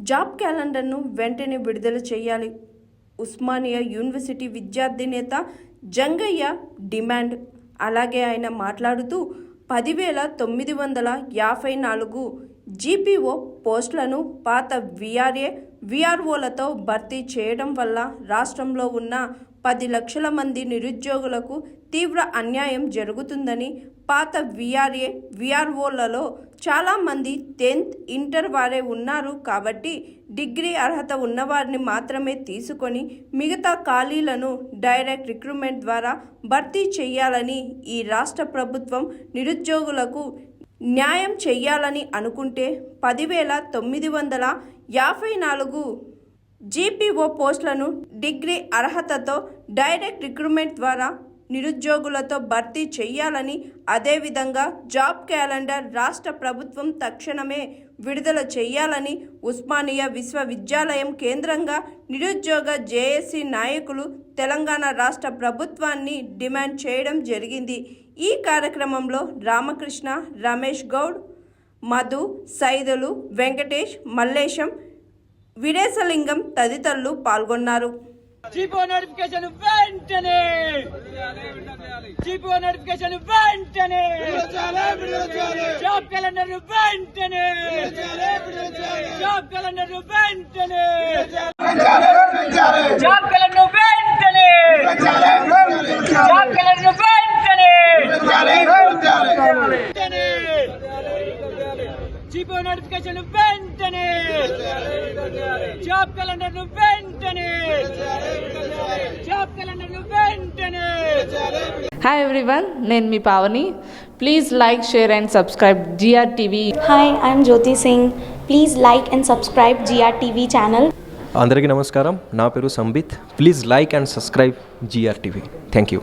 Job క్యాలెండర్ను వెంటనే విడుదల చేయాలి. ఉస్మానియా యూనివర్సిటీ విద్యార్థి నేత జంగయ్య డిమాండ్. అలాగే ఆయన మాట్లాడుతూ 10,954 జీపీఓ పోస్టులను పాత వీఆర్ఓలతో భర్తీ చేయడం వల్ల రాష్ట్రంలో ఉన్న 10 లక్షల మంది నిరుద్యోగులకు తీవ్ర అన్యాయం జరుగుతుందని, పాత వీఆర్ఓలలో చాలామంది 10th ఇంటర్ వారే ఉన్నారు కాబట్టి డిగ్రీ అర్హత ఉన్నవారిని మాత్రమే తీసుకొని మిగతా ఖాళీలను డైరెక్ట్ రిక్రూట్మెంట్ ద్వారా భర్తీ చేయాలని, ఈ రాష్ట్ర ప్రభుత్వం నిరుద్యోగులకు న్యాయం చేయాలని అనుకుంటే 10,954 జీపీఓ పోస్టులను డిగ్రీ అర్హతతో డైరెక్ట్ రిక్రూట్మెంట్ ద్వారా నిరుద్యోగులతో భర్తీ చేయాలని, అదేవిధంగా జాబ్ క్యాలెండర్ రాష్ట్ర ప్రభుత్వం తక్షణమే విడుదల చేయాలని ఉస్మానియా విశ్వవిద్యాలయం కేంద్రంగా నిరుద్యోగ జేఏసీ నాయకులు తెలంగాణ రాష్ట్ర ప్రభుత్వాన్ని డిమాండ్ చేయడం జరిగింది. ఈ కార్యక్రమంలో రామకృష్ణ, రమేష్ గౌడ్, మధు, సైదులు, వెంకటేష్, మల్లేశం, వీరేశలింగం తదితరులు పాల్గొన్నారు. జీపీఓ నోటిఫికేషన్ వెంటనే, జీపీఓ నోటిఫికేషన్ వెంటనే, జాబ్ క్యాలెండర్ వెంటనే, జాబ్ క్యాలెండర్ వెంటనే, జాబ్ క్యాలెండర్ వెంటనే, జాబ్ క్యాలెండర్ వెంటనే, జీపీఓ నోటిఫికేషన్ వెంటనే, జాబ్ క్యాలెండర్ వెంటనే, జాబ్ క్యాలెండర్ వెంటనే. హాయ్ ఎవ్రీవన్, నేను మీ Pavani. Please like, share and subscribe GRTV. Hi, I'm Jyoti Singh. Please like and subscribe GRTV channel. అందరికీ నమస్కారం, నా పేరు Sambit. Please like and subscribe GRTV. Thank you.